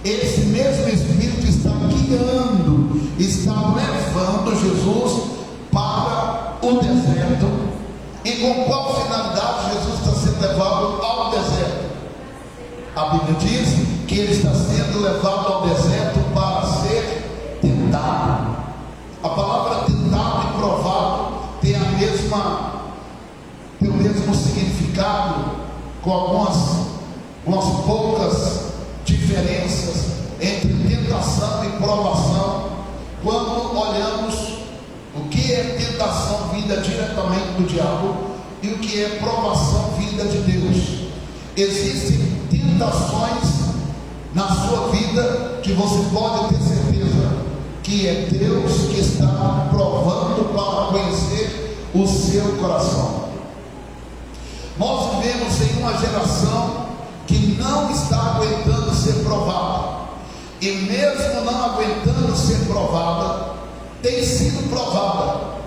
esse mesmo Espírito está guiando, está levando Jesus para o deserto. E com qual finalidade Jesus está sendo levado ao deserto? A Bíblia diz que ele está sendo levado ao deserto para ser tentado. A palavra tentado e provado tem o mesmo significado, com algumas poucas diferenças entre tentação e provação. Quando olhamos o que é tentação vinda diretamente do diabo e o que é provação vinda de Deus, existem tentações na sua vida que você pode ter certeza que é Deus que está provando para conhecer o seu coração. Nós vivemos em uma geração que não está aguentando ser provada, e mesmo não aguentando ser provada, tem sido provada.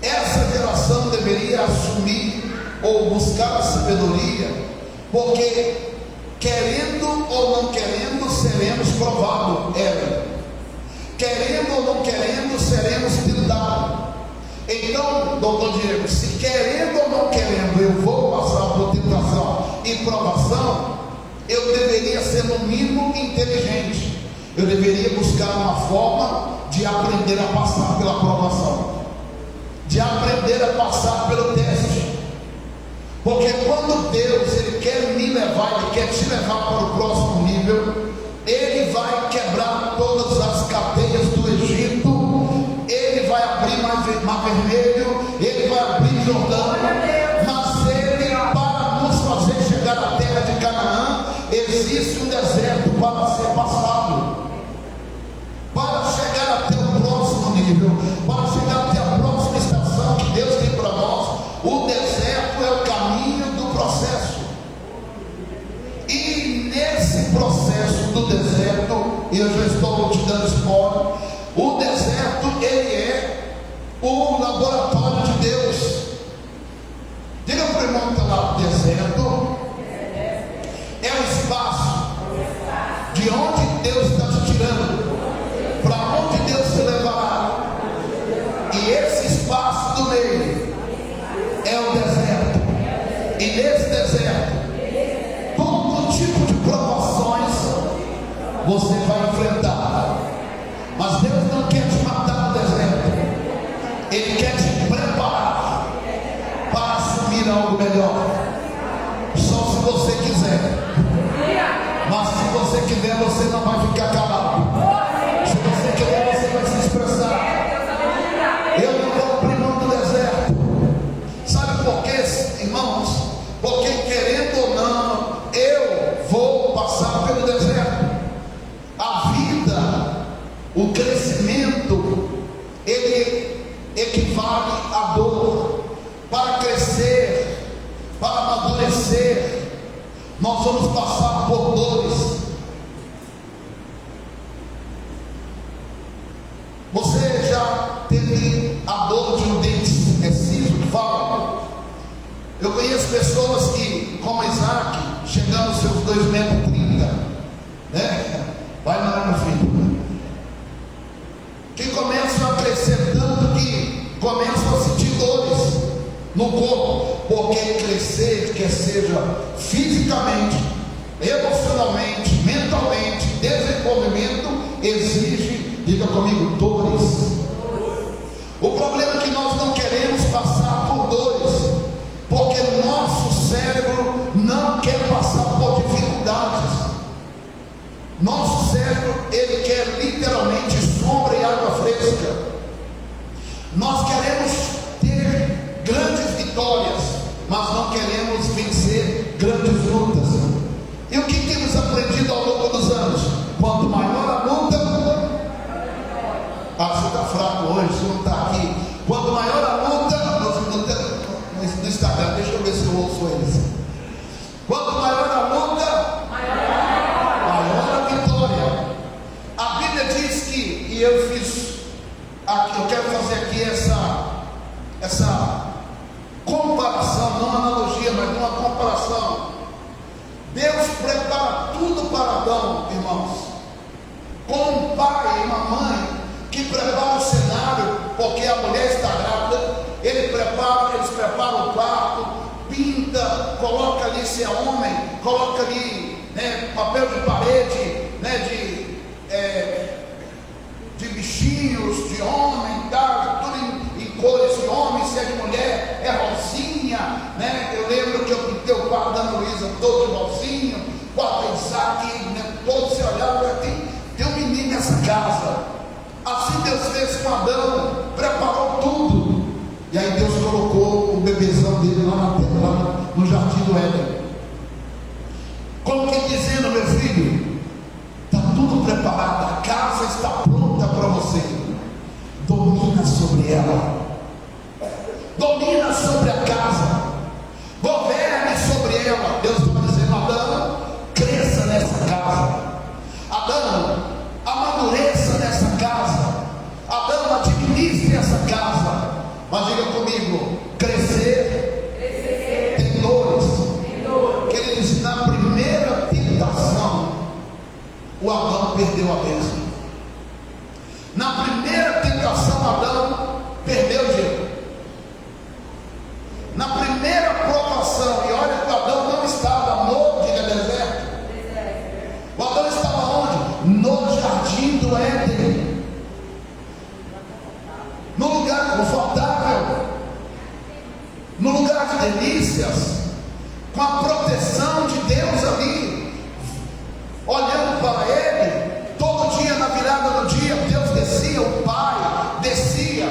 Essa geração deveria assumir ou buscar a sabedoria, porque querendo ou não querendo seremos provados, querendo ou não querendo seremos tentados. Então, doutor Diego, se querendo ou não querendo eu vou passar por tentação e provação, eu deveria ser no mínimo inteligente. Eu deveria buscar uma forma de aprender a passar pela provação, de aprender a passar pelo teste. Porque quando Deus ele quer me levar, ele quer te levar para o próximo nível, ele vai quebrar todas as cadeias do Egito, ele vai abrir Mar Vermelho, ele vai abrir Jordão, mas ele, para nos fazer chegar à terra de Canaã, existe um deserto para ser passado, para chegar até o próximo nível, para chegar até a próxima estação que Deus tem para nós. O deserto é o caminho do processo, e nesse processo do deserto, eu já estou te dando spoiler, o deserto ele é o laboratório de Deus. Diga para o irmão que está lá: o deserto é o espaço de onde Deus está te tirando, para onde Deus te levará, e esse espaço do meio é o deserto. E nesse deserto, todo tipo de provações você vai enfrentar, mas Deus não quer te matar no deserto, Ele quer te preparar para assumir algo melhor. Só se você quiser, mas se você quiser, você não vai ficar calado. Se você quiser, você vai se expressar. Eu não vou abrir mão do deserto. Sabe por quê, irmãos? Porque querendo ou não, eu vou passar pelo deserto. A vida, o crescimento, ele equivale à dor. Para crescer, para amadurecer, nós vamos passar por dores. Você já teve a dor de um dente ciso que fala? Eu conheço pessoas que, como Isaac, chegando aos seus 2,30 metros, né? Vai lá no filho, que começam a crescer tanto que começam a sentir dores no corpo, porque crescer, quer seja fisicamente, emocionalmente, mentalmente, desenvolvimento, exige, diga comigo, dores. O problema é que nós não queremos passar por dores, porque o nosso cérebro não quer passar por dificuldades. Nosso cérebro, ele quer literalmente sombra e água fresca. Nós queremos ter grandes vitórias, mas não queremos vencer grandes lutas. E o que temos aprendido ao longo dos anos? Quanto maior a luta, você está fraco hoje, você não está aqui. Quanto maior a luta, no Instagram, deixa eu ver se eu ouço eles. Quanto maior a luta, maior a vitória. A Bíblia diz que, e eu fiz aqui, eu quero fazer aqui essa comparação, não analogia, mas uma comparação prepara o cenário, porque a mulher está grávida, eles preparam o quarto, pinta, coloca ali se é homem, coloca ali, né, papel de parede, né, de bichinhos, de homem, tá, tudo em cores de homem, se é de mulher, é rosinha, né? Eu lembro que eu pintei o quarto da Luísa todo de rosinha, o quarto de Isaac, né, todo se olhava, tem um menino nessa casa. Assim Deus fez com Adão, preparou tudo, e aí Deus colocou o bebezão dele lá na terra, lá no jardim do Éden. Como que dizendo, meu filho, está tudo preparado, a casa está pronta para você, domina sobre ela, domina sobre a casa, governe sobre ela. Deus está dizendo: Adão, cresça nessa casa, Adão, amadureça nessa casa, Adão, administre essa casa. Mas diga comigo: crescer tem dores. Queridos, na primeira tentação, o Adão perdeu a bênção. Na primeira tentação, Adão perdeu o dinheiro. Na primeira provação, e olha que o Adão não estava no deserto. O Adão estava onde? No jardim do Éden, no lugar confortável, no lugar de delícias, com a proteção de Deus ali, olhando para ele. Todo dia, na virada do dia, Deus descia, o Pai descia.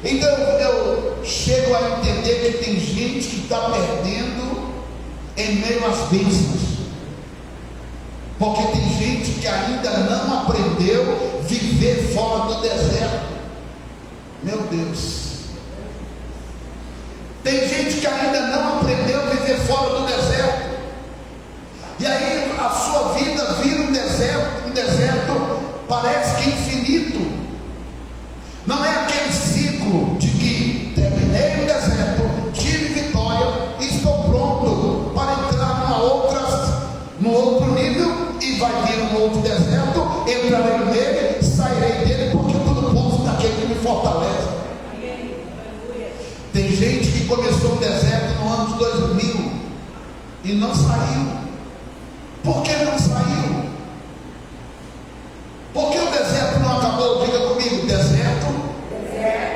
Então eu chego a entender que tem gente que está perdendo em meio às bênçãos, porque tem gente que ainda não aprendeu a viver fora do deserto. Meu Deus, tem gente que ainda não aprendeu a viver fora do deserto, e aí a sua vida vira um deserto parece que infinito. Não é aquele ciclo de que terminei o deserto, tive vitória, estou pronto para entrar no outro nível, e vai vir um outro deserto, entrarei nele, sairei dele, porque tudo posso daquele que me fortalece. Tem gente que começou o deserto no ano de 2000 e não saiu. Por que não saiu? Porque o deserto não acabou. Diga comigo: deserto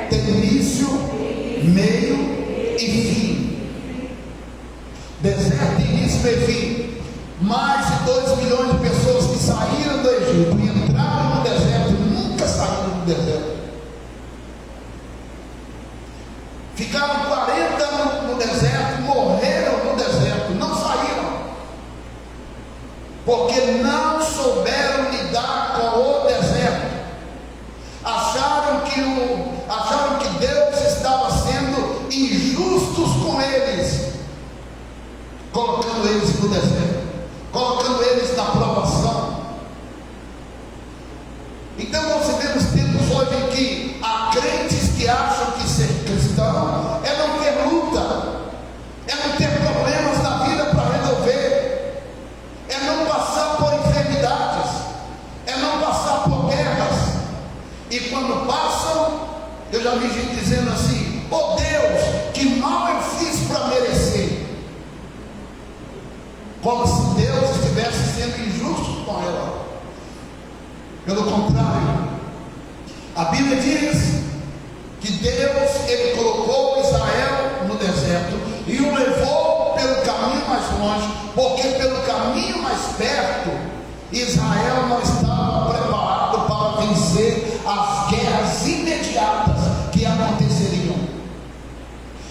tem início, meio e fim. Deserto tem início, meio e fim. Mais de 2 milhões de pessoas que saíram do Egito e entraram no deserto nunca saíram do deserto. Ficaram 40 anos no deserto, morreram no deserto, não saíram, porque não souberam lidar com o deserto. Acharam que Deus estava sendo injustos com eles, colocando eles no deserto, colocando eles na provação. Então nós vivemos tempos hoje em que há crentes que acham que ser cristão é não ter luta, é não ter problemas na vida para resolver, é não passar por enfermidades, é não passar por guerras. E quando passam, eu já vi gente dizendo assim: oh Deus, que mal eu fiz para merecer. Como se Deus estivesse sendo injusto com ela. Pelo contrário, a Bíblia diz que Deus, ele colocou Israel no deserto e o levou pelo caminho mais longe, porque pelo caminho mais perto Israel não estava preparado para vencer as guerras imediatas que aconteceriam.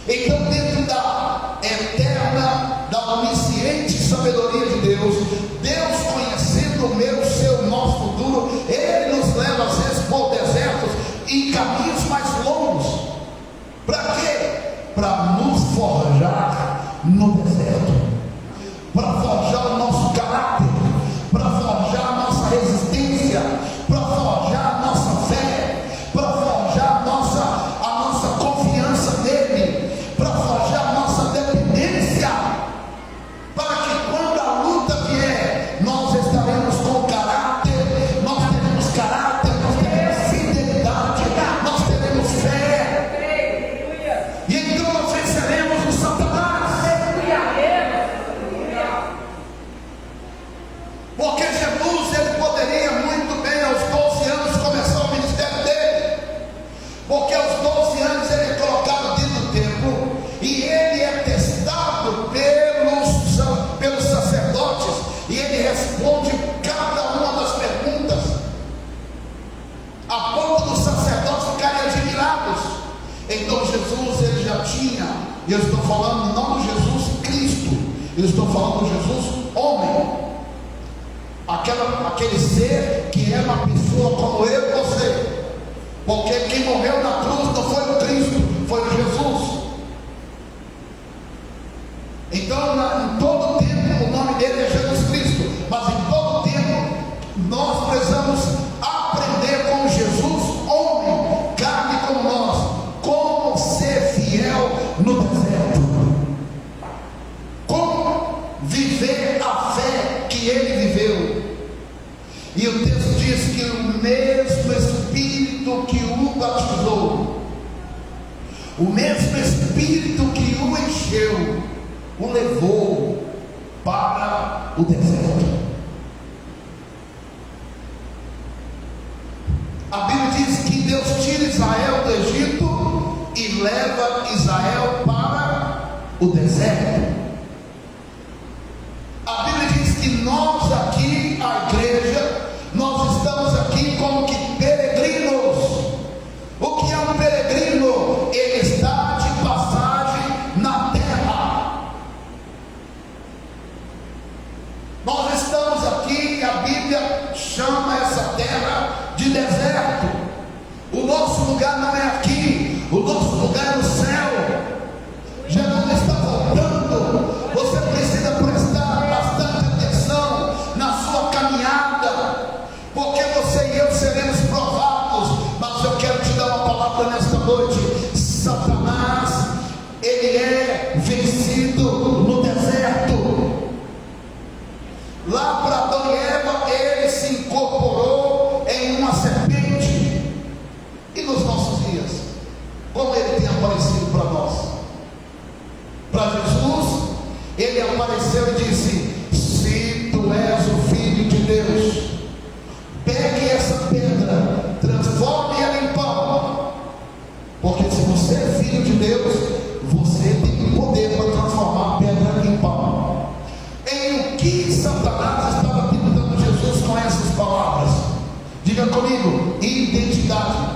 Então, dentro da eterna, da onisciente sabedoria de Deus, Deus conhecendo o meu, o seu, o nosso futuro, ele nos leva às vezes por desertos e caminhos mais longos. Para quê? Para nos forjar no deserto, para forjar o nosso caráter, para forjar a nossa resistência, para forjar a nossa fé, para forjar a nossa confiança nele, para forjar a nossa dependência, para que quando a luta vier, nós estaremos com caráter falando não do Jesus Cristo, eu estou falando do Jesus homem, aquele ser que é uma pessoa como eu e você, porque quem morreu na cruz não foi o Cristo, foi o Jesus. Então em todo tempo o nome dele é Jesus Cristo, mas em todo tempo nós precisamos aprender com Jesus homem, carne como nós, como ser fiel no deserto, como viver a fé que ele viveu. E o texto diz que o mesmo Espírito que o batizou, o mesmo Espírito que o encheu, o levou para o deserto. A Bíblia diz que Deus tira Israel do Egito e leva Israel para o deserto. A Bíblia diz que nós aqui, a igreja, nós estamos aqui como que peregrinos. O que é um peregrino? Ele está de passagem na terra. Nós estamos aqui, a Bíblia chama essa terra de deserto. O nosso lugar não é aqui, o nosso lugar é no céu. Jesus está voltando. Você precisa prestar bastante atenção na sua caminhada, porque você e eu seremos provados. Mas eu quero te dar uma palavra nesta noite. Satanás, ele é vencido no deserto. Lá para Adão e Eva, ele se incorporou em uma serpente. E nos nossos dias, como ele tem aparecido para nós? Para Jesus, ele apareceu e disse: se tu és o Filho de Deus, pegue essa pedra, transforme ela em pão. Porque se você é filho de Deus, você tem o poder para transformar a pedra em pão. Em o que Satanás estava tentando Jesus com essas palavras? Diga comigo: identidade.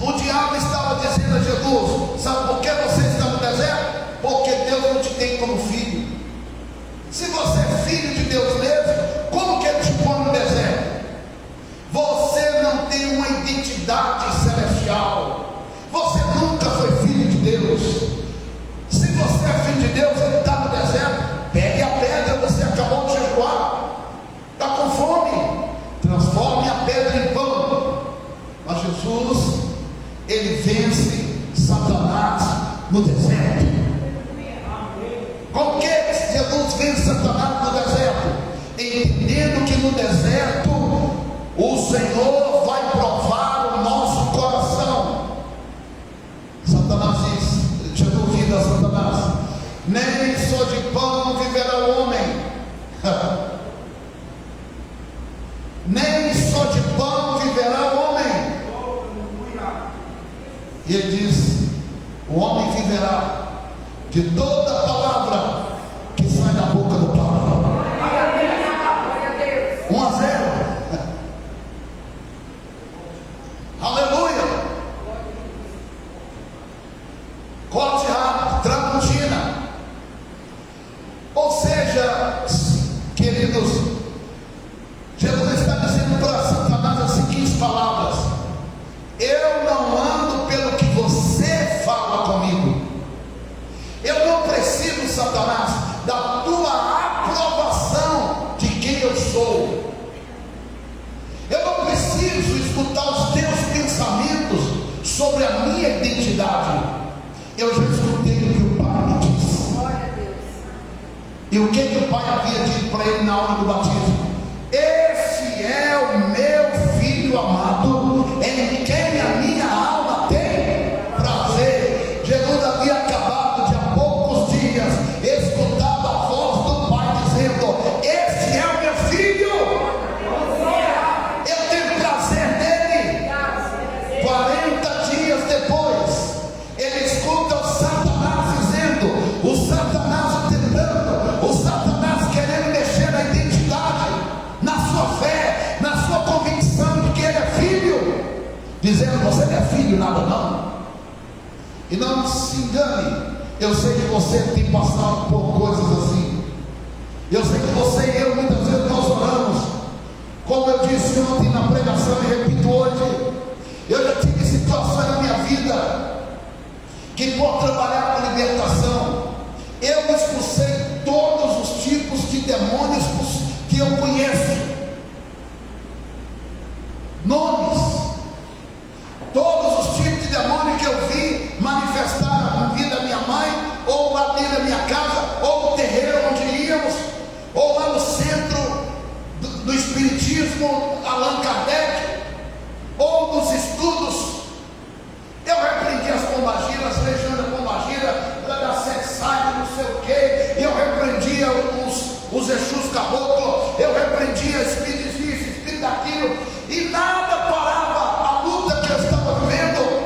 O diabo estava dizendo a Jesus: sabe por que você está no deserto? Porque Deus não te tem como filho. Se você é filho de Deus mesmo, como que ele te põe no deserto? Você não tem uma identidade celestial. Você nunca foi filho de Deus. Se você é filho de Deus, ele está no deserto. Pegue a pedra, você acabou de jejuar, está com fome, transforme a pedra em pão. Mas Jesus, ele vence Satanás no deserto. Como que Jesus vence Satanás no deserto? Entendendo que no deserto o Senhor vai provar o nosso coração. Satanás diz, Jesus diz a Satanás: nem só de pão viverá o homem, nem só de pão viverá o homem. E ele diz: o homem viverá de toda palavra que sai da boca do Pai. 1-0. Aleluia. Corte rápido, Tramontina. Ou seja, queridos, Jesus está dizendo para Satanás as seguintes palavras: eu não ando pelo que você fala comigo. Eu não preciso, Satanás, da tua aprovação de quem eu sou. Eu não preciso escutar os teus pensamentos sobre a minha identidade. Eu já escutei o que o Pai me disse. E o que o Pai havia dito para ele na hora do batismo? Esse é o meu Filho amado, em quem a minha alma tem prazer. Jesus havia acabado de há poucos dias escutado a voz do Pai dizendo: esse é o meu Filho, eu tenho prazer nele. 40 dias depois, ele escuta o Satanás dizendo, o Satanás tentando, o Satanás querendo mexer na identidade, na sua fé, na sua convicção de que ele é filho, dizendo: você não é filho nada não. E não se engane, eu sei que você tem passado por coisas assim. Eu sei que você e eu, muitas vezes nós oramos, como eu disse ontem na pregação e repito hoje, eu já tive situações na minha vida, que por trabalhar com libertação, eu expulsei todos os tipos de demônios que eu conheço, nomes, todos os tipos de demônios que eu vi manifestar na vida da minha mãe, ou lá dentro da minha casa, ou no terreiro onde íamos, ou lá no centro do Espiritismo, Allan Kardec, ou nos estudos. Eu repreendi as pombagiras, as legiões da pombagira, da sexagem, não sei o que. Eu repreendia os Exus caboclos, eu repreendia espíritos disso, espírito daquilo, e nada parava a luta que eu estava vivendo.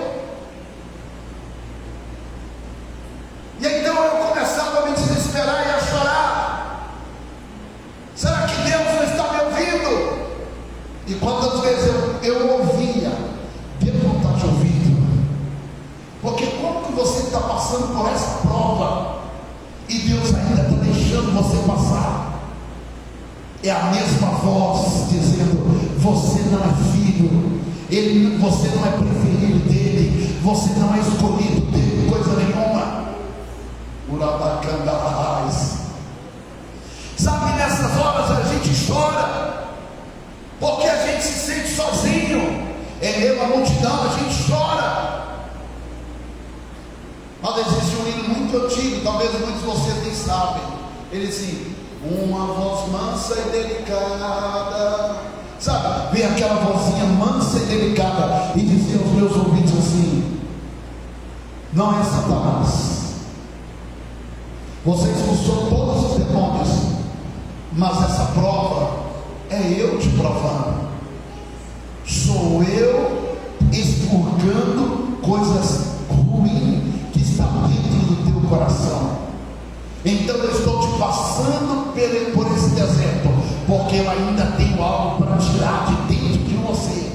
E então eu começava a me desesperar e a chorar. Será que Deus não está me ouvindo? E quantas vezes eu ouvia, Deus não está te ouvindo. Porque como que você está passando por essa prova e Deus ainda está deixando você passar? É a mesma voz dizendo: você não é filho, você não é preferido dele, você não é escolhido dele, coisa nenhuma. Sabe, nessas horas a gente chora, porque a gente se sente sozinho, é meio a multidão, a gente chora. Mas existe um hino muito antigo, talvez muitos de vocês nem sabem. Ele diz: uma voz mansa e delicada. Sabe, vem aquela vozinha mansa e delicada e dizia aos meus ouvidos assim: não é Satanás, você expulsou todos os demônios, mas essa prova é eu te provando, sou eu expurgando coisas ruins que está dentro do teu coração. Então eu estou te passando por esse deserto, porque eu ainda tenho algo para tirar de dentro de você.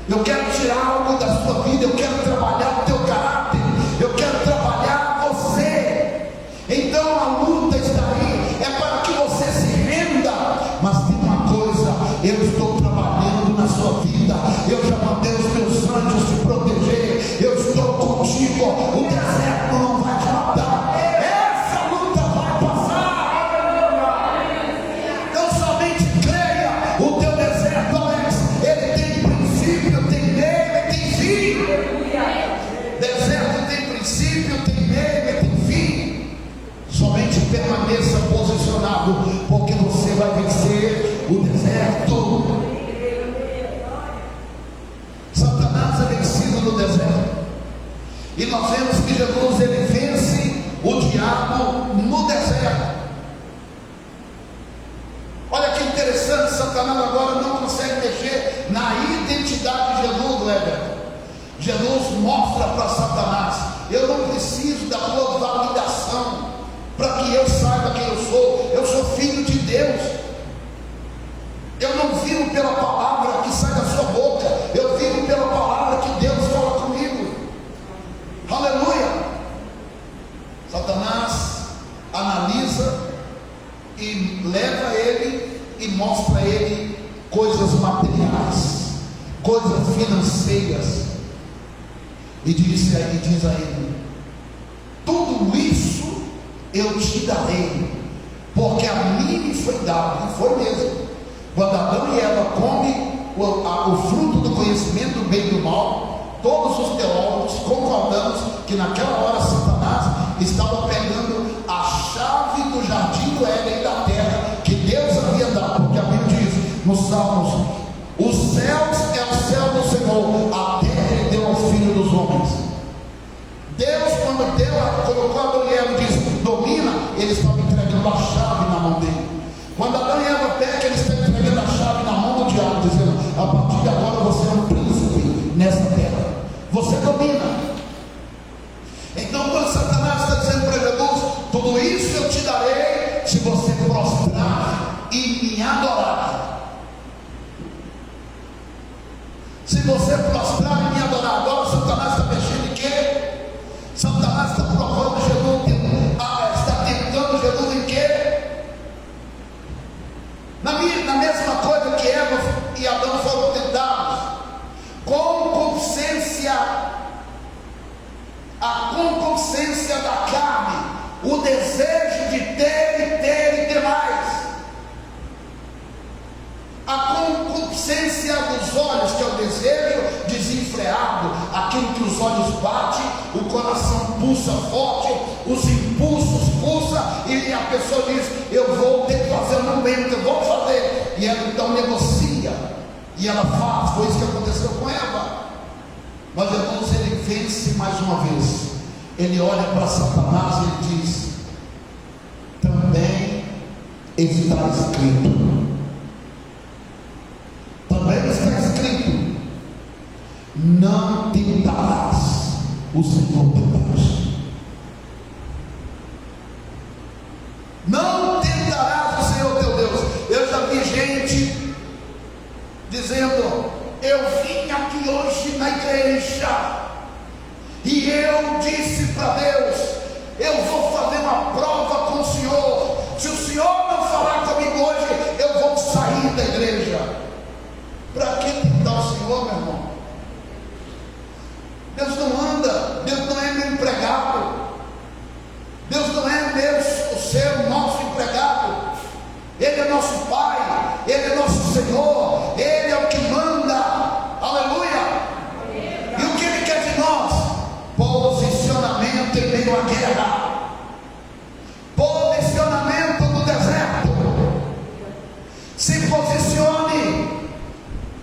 Eu quero tirar algo da sua vida, eu quero trabalhar o teu caráter, eu quero trabalhar você. Então a luta está aí, é para que você se renda. Mas tem uma coisa, eu estou trabalhando na sua vida, eu já mandei os meus anjos te proteger, eu estou contigo, o deserto não vai te matar, essa luta vai passar. Então somente creia, o teu deserto, Alex, ele tem princípio, tem meio e tem fim. Deserto tem princípio, tem meio e tem fim. Somente permaneça posicionado, porque você vai vencer o deserto. Satanás é vencido no deserto, e nós vemos que Jesus, ele vence o diabo no deserto. Olha que interessante, Satanás agora não consegue mexer na identidade de Jesus, Weber. Jesus mostra para Satanás: eu não preciso da tua validação para que eu saiba quem eu sou filho de Deus. Eu não vivo pela palavra que sai da sua boca, eu vivo pela palavra que Deus fala comigo. Aleluia. Satanás analisa e leva ele e mostra a ele coisas materiais, coisas financeiras, e diz a ele: tudo isso eu te darei, porque a mim me foi dado. E foi mesmo. Quando Adão e Eva comem o fruto do conhecimento do bem e do mal, todos os teólogos concordamos que naquela hora Satanás estava pegando a chave do jardim do Éden e da terra que Deus havia dado, porque a Bíblia diz nos Salmos: os céus é o céu do Senhor, a terra ele deu ao filho dos homens. Deus, quando colocou Adão e Eva e disse: domina, ele estava entregando a chave na mão dele. Quando Adão e Eva pecam, ele está entregando a chave na mão do diabo, dizendo: a partir de agora você é um príncipe nessa terra, você domina. Então quando Satanás está dizendo para Jesus: tudo isso eu te darei se você prostrar e me adorar. Se você prostrar e me adorar. Agora Satanás está mexendo em quê? no desejo de ter e ter mais. A concupiscência dos olhos, que é o desejo desenfreado, aquilo que os olhos batem, o coração pulsa forte, os impulsos pulsam, e a pessoa diz: eu vou ter que fazer um momento, eu vou fazer, e ela então negocia, e ela faz. Foi isso que aconteceu com Eva. Mas irmãos, ele vence mais uma vez. Ele olha para Satanás e ele diz: também está escrito. Também está escrito: não tentarás o Senhor teu Deus. Não tentarás o Senhor teu Deus. Eu já vi gente dizendo: eu vim aqui hoje na igreja e eu disse para Deus: eu vou fazer uma prova com o Senhor. Se o Senhor não falar comigo hoje, eu vou sair da igreja. Para que tentar o Senhor, meu irmão? Deus não anda, Deus não é meu empregado, Deus não é o seu, nosso empregado. Ele é nosso Pai, Ele é nosso Senhor, Ele é o que manda. Aleluia! E o que Ele quer de nós? Posicionamento em meio à guerra, posicionamento no deserto. Se posicione.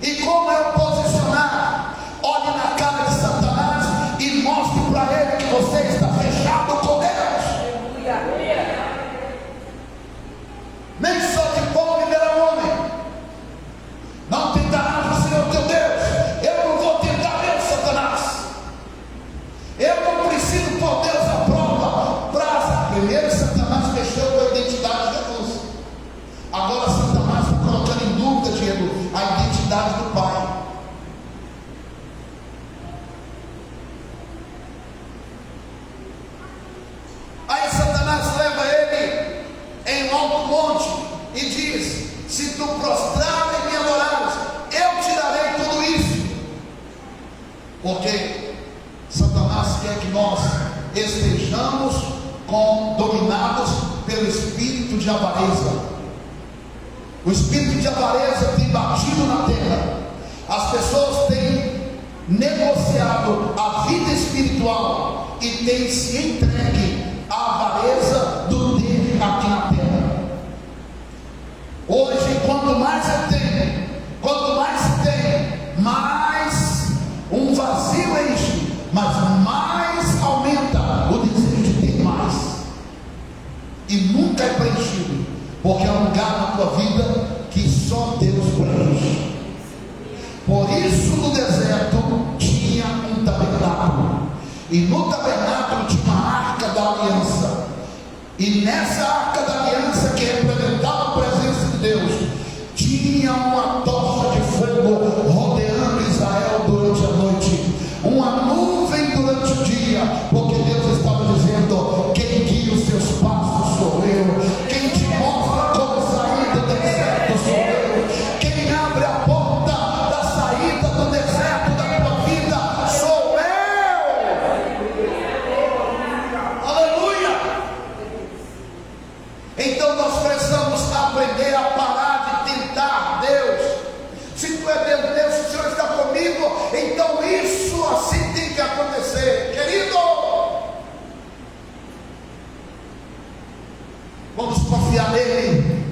E como é o posicionar? Olhe na cara de Satanás e mostre para ele que você está fechado com Deus. Nem só de pão viverá o homem. Não tentarás o Senhor teu Deus. Eu não vou tentar Deus, Satanás. Eu não preciso pôr Deus à prova. Primeiro Satanás mexeu com a identidade de Jesus. Agora Satanás está colocando em dúvida, Diego, a identidade do Pai. Aí Satanás leva ele em um alto monte e diz: se tu prostrar e me adorares, eu te darei tudo isso. Porque Satanás quer que nós estejamos dominados pelo espírito de avareza. O espírito de avareza tem batido na terra. As pessoas têm negociado a vida espiritual e têm se entregue à avareza do ter aqui na terra. Hoje, quanto mais eu tenho, quanto mais se tem, mais um vazio enche, mas mais aumenta o desejo de ter mais, e nunca é preenchido, porque é um lugar na tua vida que só Deus preenche. Por isso no deserto tinha um tabernáculo, e no tabernáculo tinha uma arca da aliança, e nessa arca da aliança, que representava a presença de Deus, tinha uma tocha de fogo rodeando Israel durante a noite, uma nuvem durante o dia, porque Deus estava dizendo: quem guia os seus passos sou eu, quem te mostra como sair do deserto sou eu, quem abre a porta da saída do deserto da tua vida sou eu. Aleluia! Então nós precisamos aprender a parar de tentar Deus. Se tu é Deus, Deus, se o Senhor está comigo, então isso assim tem que acontecer, querido. Vamos confiar nele,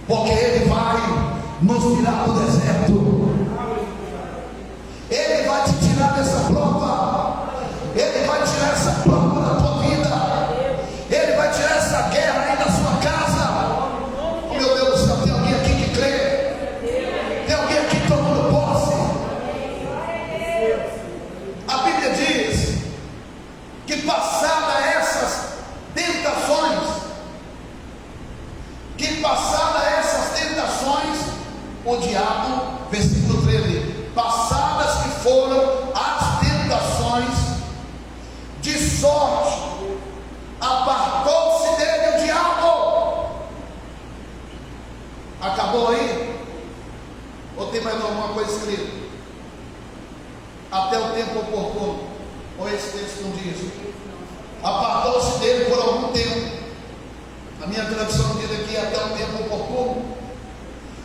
porque ele vai nos tirar do deserto. Ele vai te tirar dessa prova. Ele vai tirar essa prova da tua vida. Ele vai tirar essa guerra aí da sua casa. Oh, meu Deus do céu, tem alguém aqui que crê? Tem alguém aqui tomando posse? A Bíblia diz que passadas essas tentações, o diabo, versículo 13, passadas que foram as tentações, de sorte apartou-se dele o diabo. Acabou aí? Ou tem mais alguma coisa escrita? Até o tempo oportuno. Ou esse texto não diz? Apartou-se dele por algum tempo. A minha tradução diz aqui até o tempo oportuno.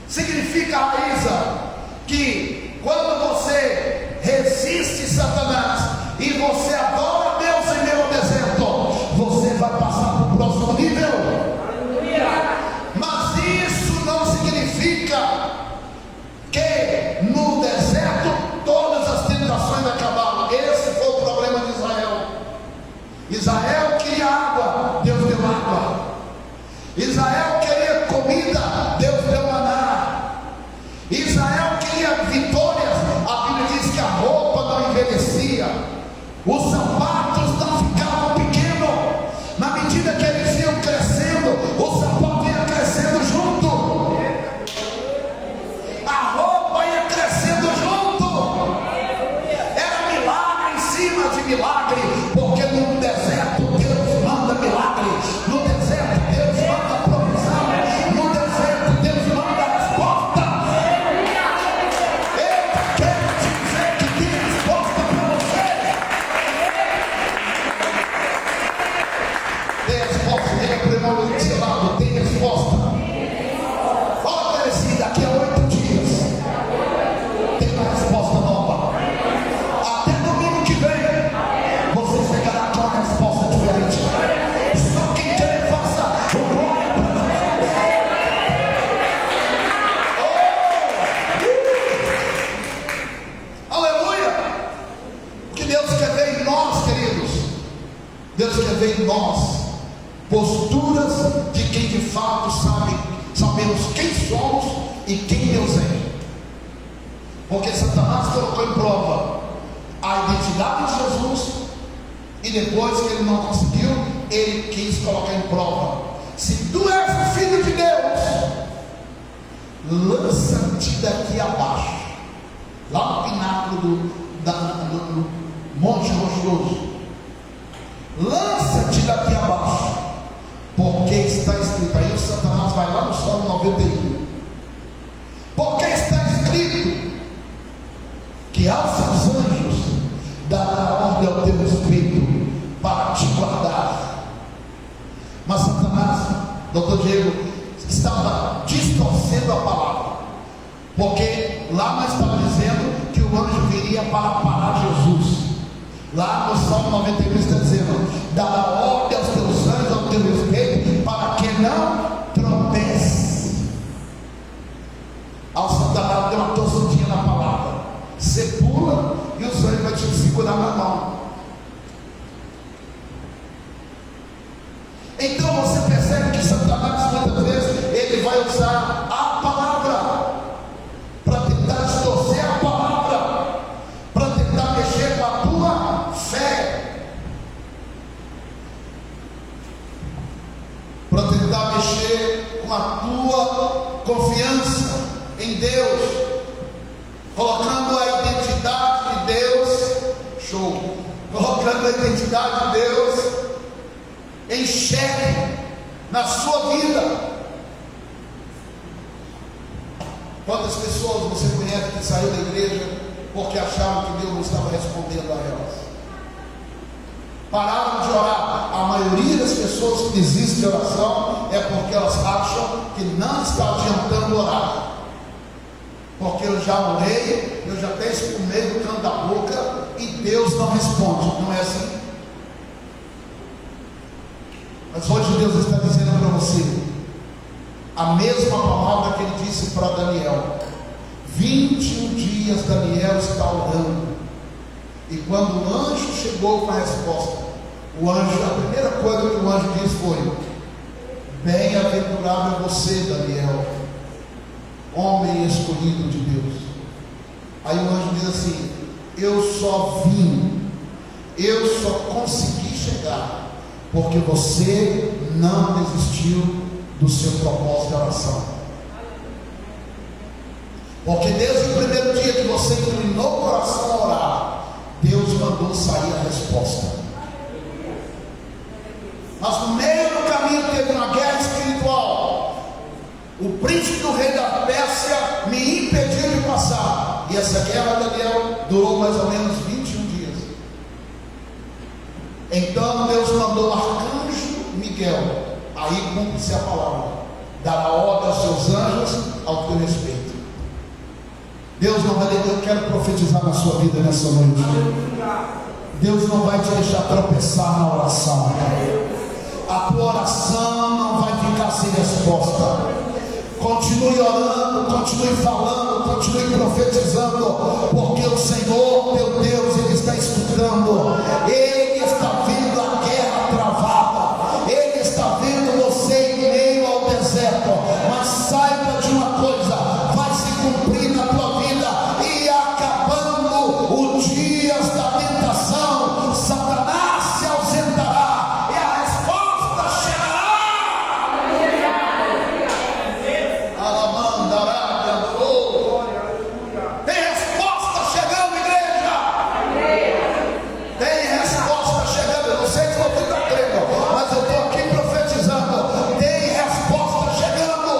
Significa, Raíza, que quando você resiste Satanás e você adora Deus em meio ao deserto, você vai passar para o próximo nível. Mas isso não significa que no deserto todas as tentações acabaram. Esse foi o problema de Israel. Israel queria água, Deus deu água. Israel queria comida, Deus deu maná. Israel queria vitórias, a Bíblia diz que a roupa não envelhecia, os sapatos não ficavam pequenos. Na medida que eles iam crescendo, o sapato ia crescendo junto, a roupa ia crescendo junto. Era milagre em cima de milagre, porque no deserto Deus manda milagre, no deserto Deus manda provisão, no deserto Deus manda resposta. Eu quero te dizer que tem resposta para você. Tem resposta, tem primeiro do seu lado, tem resposta. Fala, Terezinha, daqui a 8 dias tem uma resposta nova. Até domingo que vem você chegará com uma resposta diferente. Só quem quer faça o glória para Deus. Aleluia! O que Deus quer ver em nós, queridos? Deus quer ver em nós posturas de quem de fato sabemos quem somos e quem Deus é. Porque Satanás colocou em prova a identidade de Jesus, e depois que ele não conseguiu, ele quis colocar em prova: se tu és o filho de Deus, lança-te daqui abaixo, lá no pináculo do Monte Rochoso. Lança-te daqui abaixo, porque está escrito. Aí o Satanás vai lá no Salmo 91. Porque está escrito que aos seus anjos dará ordem ao teu espírito para te guardar. Mas Satanás, doutor Diego, estava distorcendo a palavra, porque lá nós estava dizendo que o anjo viria para parar Jesus. Lá no Salmo 91 está dizendo: dará ordem aos teus anjos ao teu respeito para que não tropece. Ao Satanás deu uma tossidinha na palavra. Você pula e os anjos vão te segurar na mão. Então você percebe que Satanás muitas vezes ele vai usar a palavra para tentar distorcer a palavra, para tentar mexer com a tua fé, para tentar mexer com a tua confiança em Deus, colocando a identidade de Deus, colocando a identidade de Deus em xeque na sua vida. Quantas pessoas você conhece que saiu da igreja porque achavam que Deus não estava respondendo a elas? Pararam de orar. A maioria das pessoas que desistem de oração é porque elas acham que não está adiantando orar. Porque eu já orei, eu já até espumei no canto da boca e Deus não responde. Não é assim? Mas hoje Deus está dizendo para você a mesma palavra que ele disse para Daniel. 21 dias Daniel está orando, e quando o anjo chegou com a resposta, a primeira coisa que o anjo disse foi: bem-aventurado é você, Daniel, homem escolhido de Deus. Aí o anjo diz assim: eu só consegui chegar porque você não desistiu do seu propósito de oração. Porque desde o primeiro dia que você inclinou o coração a orar, Deus mandou sair a resposta. Mas no meio do caminho teve uma guerra espiritual. O príncipe do rei da Pérsia me impediu de passar. E essa guerra, Daniel, durou mais ou menos 21 dias. Então Deus mandou o arcanjo Miguel, a aí cumpre-se a palavra: dará ordem aos seus anjos ao teu respeito. Deus não vai, eu quero profetizar na sua vida nessa noite. Deus não vai te deixar tropeçar na oração. A tua oração não vai ficar sem resposta. Continue orando, continue falando, continue profetizando, porque o Senhor, teu Deus, Ele está escutando. Ele está vendo a guerra travada. Ele está vendo você em meio ao deserto. Mas saiba de uma coisa: vai se cumprir na tua vida. E acabando os dias da tentação, Satanás se ausentará e a resposta chegará. Tem resposta chegando, igreja. Tem resposta chegando. Eu não sei se você está crendo, mas eu estou aqui profetizando. Tem resposta chegando.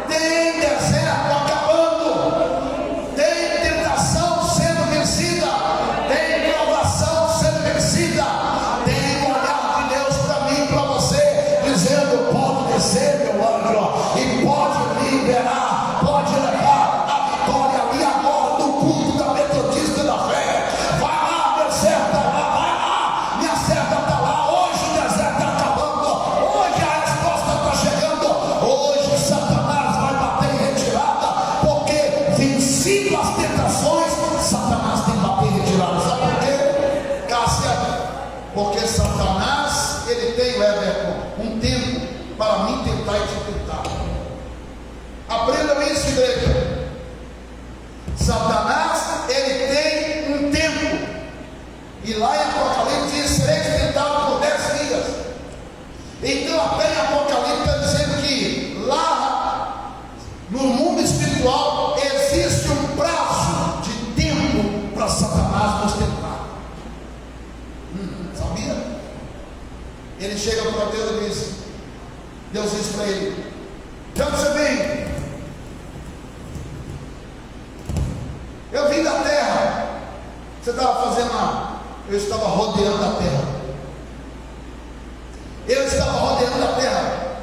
Tem deserto acabando. Tem tentação sendo vencida. Tem provação sendo vencida. Tem um olhar de Deus para mim e para você, dizendo: pode descer, meu anjo, e pode liberar, pode levar a vitória ali agora do culto da Metodista da Fé. Vai lá, meu servo, vai lá, minha serva está lá. Hoje o deserto está acabando, hoje a resposta está chegando, hoje Satanás vai bater em retirada, porque vencido as tentações, Satanás tem que bater em retirada. Sabe por quê, Cássia? Porque Satanás, ele tem, Everton, um tempo para me tentar e te tentar. Aprendam isso, igreja. Satanás, ele tem um tempo. E lá em Apocalipse diz: sereis tentados por 10 dias. Então até em Apocalipse está dizendo que lá no mundo espiritual existe um prazo de tempo para Satanás nos tentar. Sabia? Ele chega para Deus e diz: Deus diz para ele: de onde você vem? Eu vim da terra. Você estava fazendo lá? Eu estava rodeando a terra. Eu estava rodeando a terra.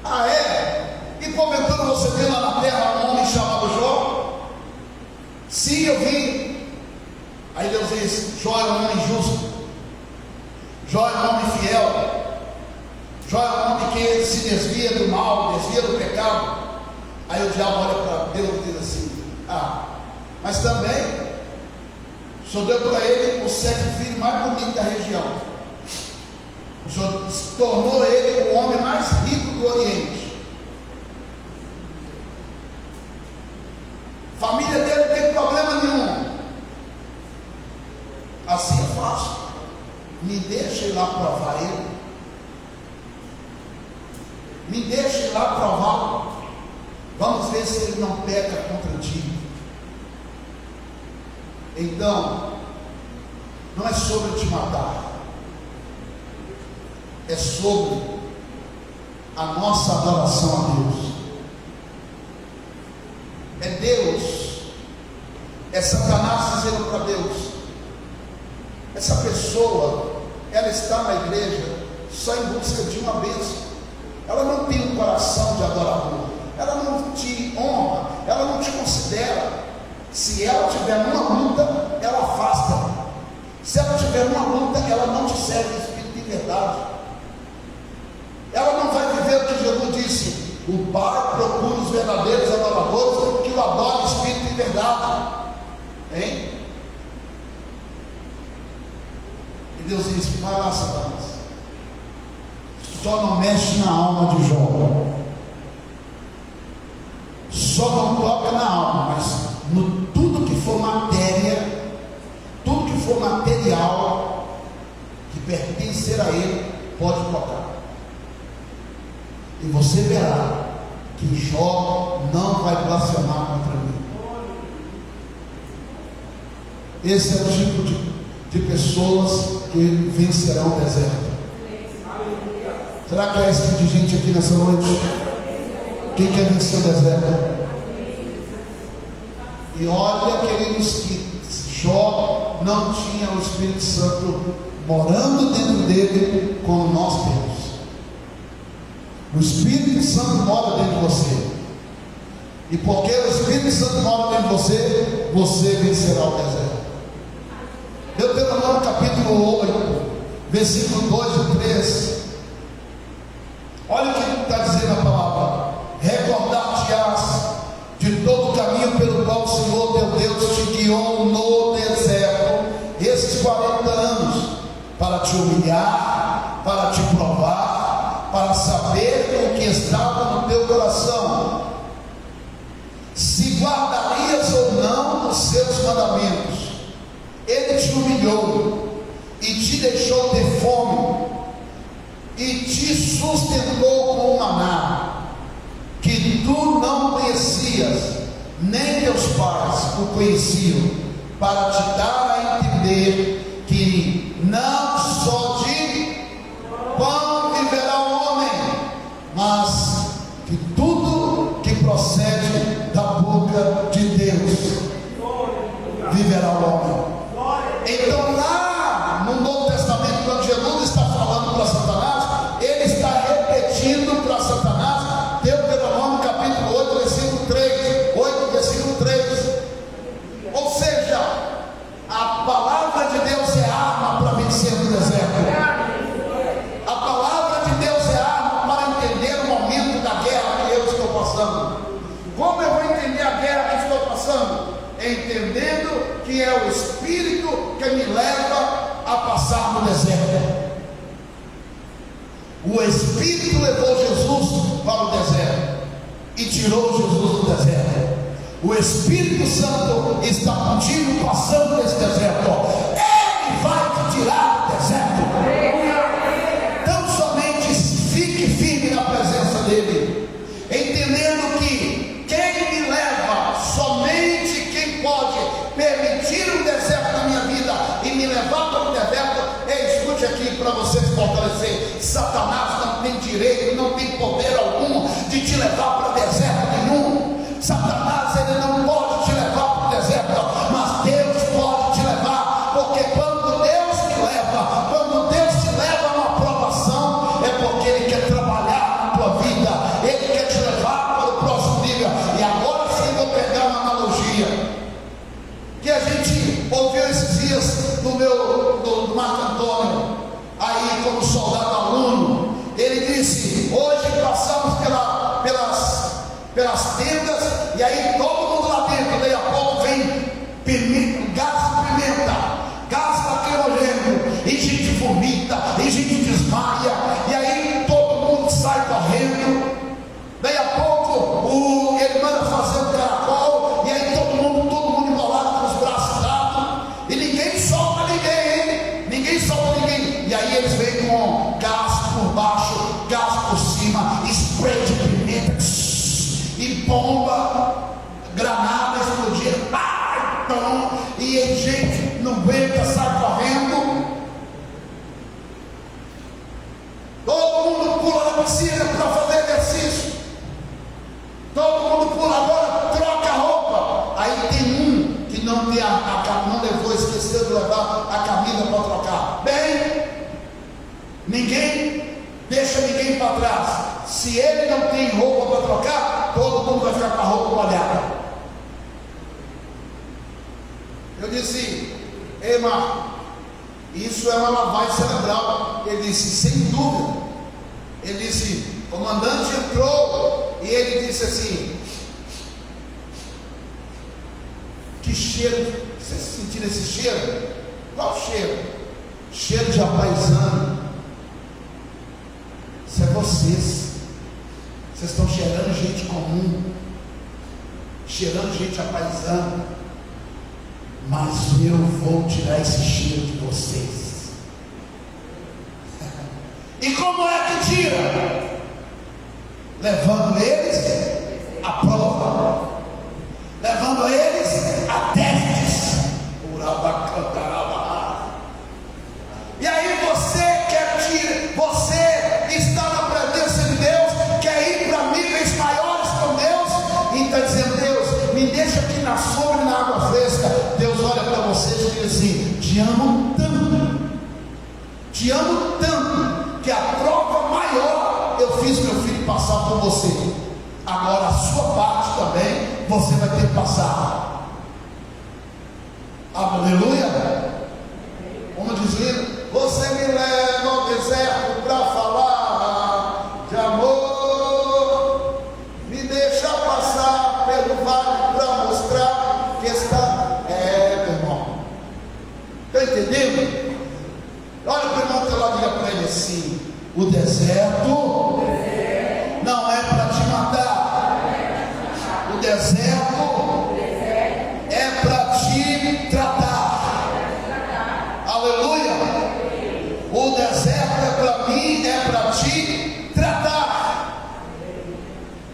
Ah, é? E porventura você viu lá na terra um homem chamado Jó? Sim, eu vi. Aí Deus diz: Jó é um homem justo. Jó é um homem fiel. Jó é um homem que se desvia do mal, desvia do pecado. Aí o diabo olha para Deus e diz assim: ah, mas também o Senhor deu para ele o 7º filho mais bonito da região. O Senhor tornou ele o homem mais rico do Oriente. Família dele não tem problema nenhum. Assim é fácil. Me deixa ir lá provar ele. Me deixa ir lá prová-lo. Vamos ver se ele não peca contra ti. Então, não é sobre te matar, é sobre a nossa adoração a Deus. É Deus, é Satanás dizendo para Deus: essa pessoa, ela está na igreja só em busca de uma bênção. Ela não tem um coração de adorador, ela não te honra, ela não te considera. Se ela tiver numa luta, ela afasta. Se ela tiver numa luta, ela não te serve em espírito de verdade. Ela não vai viver o que Jesus disse: o Pai procura os verdadeiros adoradores que o adorem em espírito de verdade. Hein? E Deus disse: vai lá, Satanás, só não mexe na alma de Jó. Só não toca na alma, mas no tudo que for matéria, tudo que for material que pertencer a ele, pode tocar. E você verá que Jó não vai blasfemar contra mim. Esse é o tipo de pessoas que vencerão o deserto. Será que é esse tipo de gente aqui nessa noite? Quem quer vencer o deserto? E olha, queridos, que Jó não tinha o Espírito Santo morando dentro dele como nós temos. O Espírito Santo mora dentro de você. E porque o Espírito Santo mora dentro de você, você vencerá o deserto. Deuteronômio capítulo 8, versículo 2 e 3. Olha o que está dizendo a palavra: recordar-te-ás de todo o caminho pelo qual o Senhor teu Deus te guiou no deserto esses 40 anos, para te humilhar, para te provar, para saber o que estava no teu coração, se guardarias ou não os seus mandamentos. Ele te humilhou e te deixou ter fome, e te sustentou com o maná, que tu não conhecias, nem teus pais o conheciam, para te dar a entender que não só de pão viverá o homem, mas que tudo que procede da boca de Deus viverá o homem. Então, lá no Novo Testamento, quando Jesus está falando para Satanás, ele está repetindo para Satanás Deuteronômio capítulo 8, versículo 3. 8, versículo 3. Ou seja, a palavra de Deus é arma para vencer no deserto. A palavra de Deus é arma para entender o momento da guerra que eu estou passando. Como eu vou entender a guerra que estou passando? Entendendo que é o Espírito que me leva a passar no deserto. O Espírito levou Jesus para o deserto e tirou Jesus do deserto. O Espírito Santo está contigo passando nesse deserto. Ele vai te tirar do deserto. Então somente fique firme na presença dele, entendendo que quem me leva, somente quem pode permitir um deserto na minha vida e me levar para o deserto, escute aqui para você se fortalecer: Satanás não tem direito, não tem poder algum de te levar para deserto nenhum. Satanás, ele não pode te levar para o deserto, mas Deus pode te levar, porque quando Deus te leva, quando Deus te leva a uma aprovação, é porque Ele quer trabalhar na tua vida, Ele quer te levar para o próximo nível. E agora sim vou pegar uma analogia que a gente ouviu esses dias do Marco Antônio, aí como soldado aluno. Ele disse: hoje passamos pelas tendas, e aí todo mundo lá dentro, daí a pouco vem gás de pimenta, gás lacrimogêneo, e gente vomita, e gente desmaia, e aí todo mundo sai correndo. Daí a pouco ele manda fazer um caracol, e aí todo mundo embolado com os braços dados, e ninguém solta ninguém, ninguém solta ninguém. E aí eles vêm com gás por baixo, gás por cima, spray de pimenta, e bomba, granada explodindo, e a gente não aguenta, sai correndo. Todo mundo pula na piscina para fazer exercício, todo mundo pula, agora troca a roupa. Aí tem um que não tem não levou, esqueceu de levar a camisa para trocar. Bem, ninguém deixa ninguém para trás. Se ele não tem roupa para trocar, todo mundo vai ficar com a roupa molhada. Eu disse: ei, Marco, isso é uma lavagem cerebral. Ele disse: sem dúvida. Ele disse: o comandante entrou e ele disse assim: que cheiro, vocês sentiram esse cheiro? Qual cheiro? Cheiro de apaisano. Isso é vocês estão cheirando gente comum, cheirando gente apaisana, mas eu vou tirar esse cheiro de vocês. E como é que tira? Levando eles à prova, levando eles a testes. E aí você está na presença de Deus, quer ir para níveis maiores com Deus, e está dizendo: Deus, me deixa aqui na sombra e na água fresca. Deus olha para você e diz assim: te amo tanto, que a prova maior eu fiz meu filho você. Agora a sua parte também você vai ter que passar. Aleluia. Como dizer, você me leva ao deserto para falar de amor, me deixa passar pelo vale para mostrar que está. Meu irmão, está entendendo? Olha para o irmão que lá, diga para ele assim: o deserto não é para te matar, o deserto é para te tratar. Aleluia. O deserto é para mim, é para te tratar.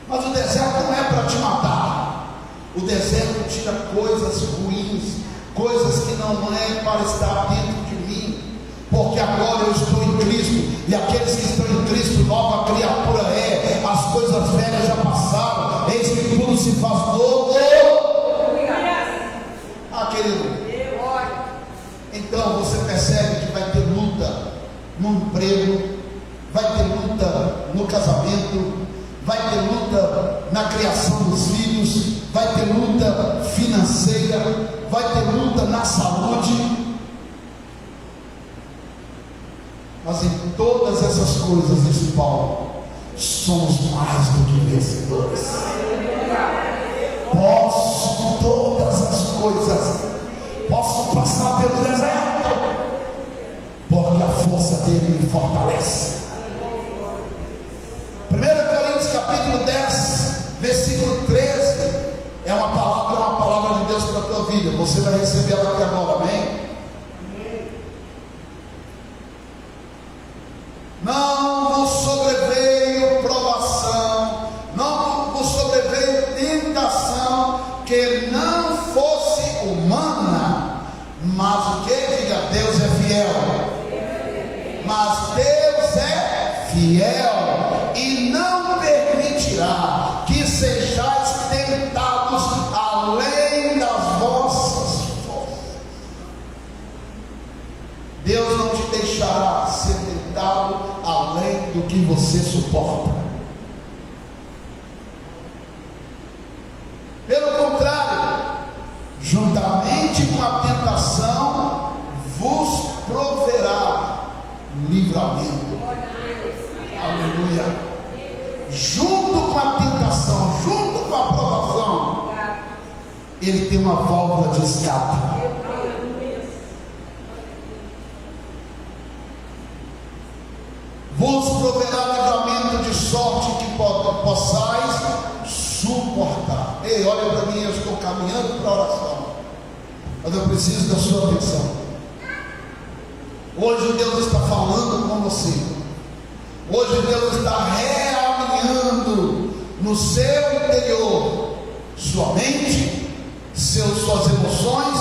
Mas o deserto não é para te matar. O deserto tira coisas ruins, coisas que não é para estar dentro de mim, porque agora eu estou em Cristo, e aqueles que estão em Cristo, nova criatura é. As coisas velhas já passaram, eis que tudo se faz novo. Querido, então você percebe que vai ter luta no emprego, vai ter luta no casamento, vai ter luta na criação dos filhos, vai ter luta financeira, vai ter luta na saúde. Mas em todas essas coisas, diz Paulo, somos mais do que vencedores. Posso todas as coisas, posso passar pelo deserto, porque a força dele me fortalece. 1 Coríntios capítulo 10, versículo 13, é uma palavra de Deus para a tua vida. Você vai receber ela aqui agora, amém? Não vos sobreveio provação, não vos sobreveio tentação que não fosse humana, mas o que? Diga, Deus é fiel. Mas Deus é fiel e não permitirá que sejais tentados além das vossas forças. Deus não te deixará ser tentado além do que você suporta. Pelo contrário, juntamente com a tentação vos proverá livramento. Aleluia. Junto com a tentação, junto com a provação, ele tem uma válvula de escape. Vos proverá livramento de sorte que possais suportar. Ei, olha para mim, eu estou caminhando para a oração, mas eu preciso da sua atenção. Hoje Deus está falando com você. Hoje Deus está realinhando no seu interior sua mente, suas emoções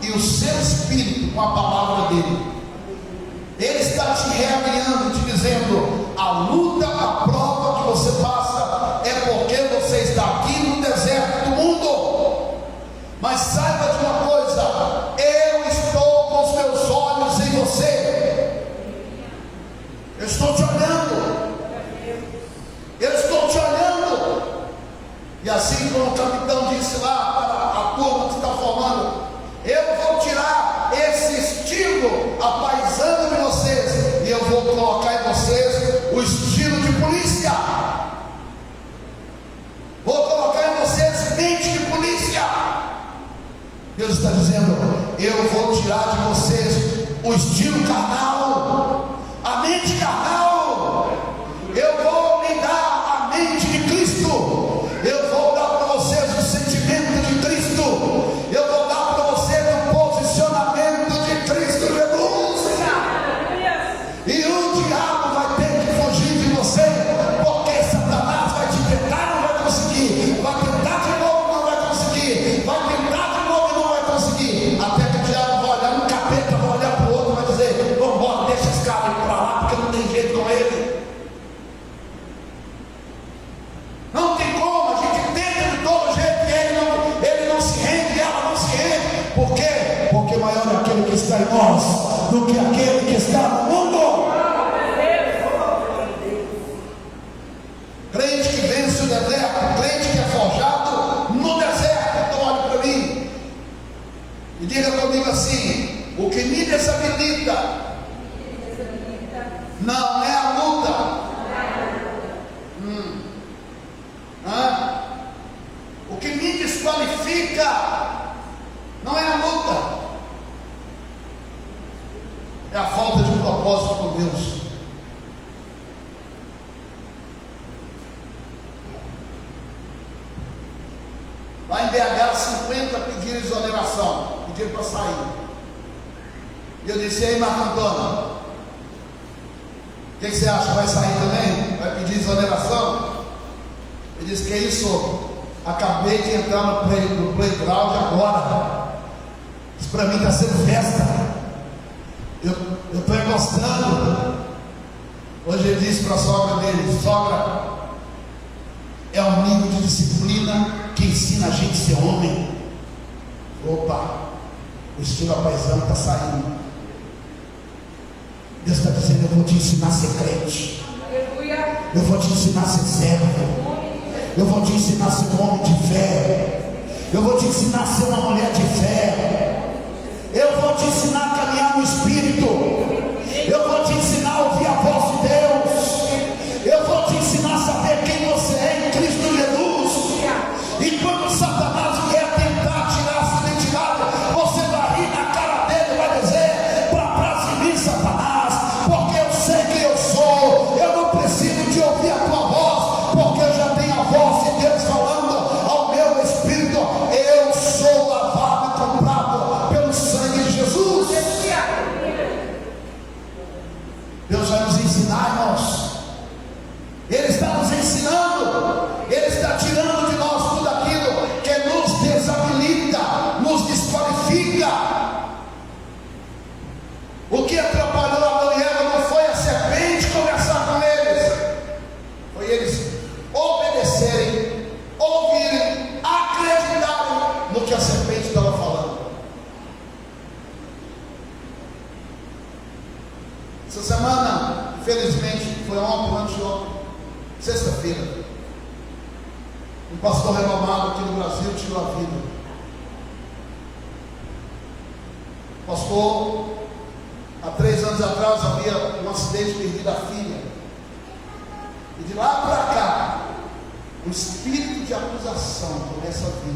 e o seu espírito com a palavra dele. Ele está te realinhando, te dizendo: a luta, a prova que você passa é porque você está aqui no deserto do mundo. Mas saiba de uma coisa: eu estou com os meus olhos em você. Eu estou te olhando. Eu estou te olhando. E assim como o capitão disse lá para a turma que está formando: eu vou tirar esse estilo apaisando de vocês, e eu vou colocar em vocês o estilo de polícia. Vou colocar em vocês mente de polícia. Deus está dizendo: eu vou tirar de vocês o estilo carnal, a mente carnal. Eu vou lhe dar a mente de Cristo. Eu vou dar para vocês o sentimento de Cristo. Eu vou dar para vocês o posicionamento de Cristo Jesus. E o diabo vai ter que fugir de você, porque Satanás vai te tentar, não vai conseguir. Vai tentar de novo, não vai conseguir. Vai tentar de novo e não vai conseguir. Até que o diabo vai olhar no capeta, vai olhar para o outro e vai dizer: vamos embora, deixa esse cara ir para lá, porque não tem jeito com ele. Não tem como, a gente tenta de todo jeito e ele não se rende, ela não se rende. Por quê? Porque maior é aquele que está em nós do que aquele que está no mundo. Crente que deserto, crente que é forjado no deserto. Então olhe para mim e diga comigo assim: o que me desabilita não é a luta. O que me desqualifica não é a luta, é a falta de propósito com Deus. Lá em BH, 50 pediram exoneração, pediram para sair. E eu disse: e aí, Marco Antônio, o que você acha? Vai sair também? Vai pedir exoneração? Ele disse: que é isso? Acabei de entrar no playground agora. Isso para mim está sendo festa. Eu estou gostando. Hoje ele disse para a sogra dele: sogra, é um nível de disciplina que ensina a gente a ser homem. Opa, o estilo apaisano está saindo. Deus está dizendo: eu vou te ensinar a ser crente. Eu vou te ensinar a ser servo. Eu vou te ensinar a ser um homem de fé. Eu vou te ensinar a ser uma mulher de fé. Eu vou te ensinar a caminhar no Espírito. Eu vou te ensinar a ouvir a voz de Deus. Eu vou te ensinar a saber quem você é em Cristo Jesus. E quando Satanás vier tentar tirar a sua identidade, você vai rir na cara dele e vai dizer: para trás de mim, Satanás, porque eu sei quem eu sou. Eu não preciso de ouvir a tua voz, porque eu já tenho a voz de Deus falando ao meu espírito. Eu sou lavado e comprado pelo sangue de Jesus. Deus vai nos ensinar, irmãos. Ele está nos ensinando. Ele está tirando de nós tudo aquilo que nos desabilita, nos desqualifica. O que atrapalhou Adão e Eva não foi a serpente conversar com eles, foi eles obedecerem, ouvirem, acreditarem no que a serpente estava falando. Essa semana, infelizmente, foi ontem, anteontem, sexta-feira, um pastor renomado aqui no Brasil tirou a vida. Pastor, há 3 anos atrás havia um acidente, perdido a filha. E de lá para cá, o espírito de acusação começa a vir.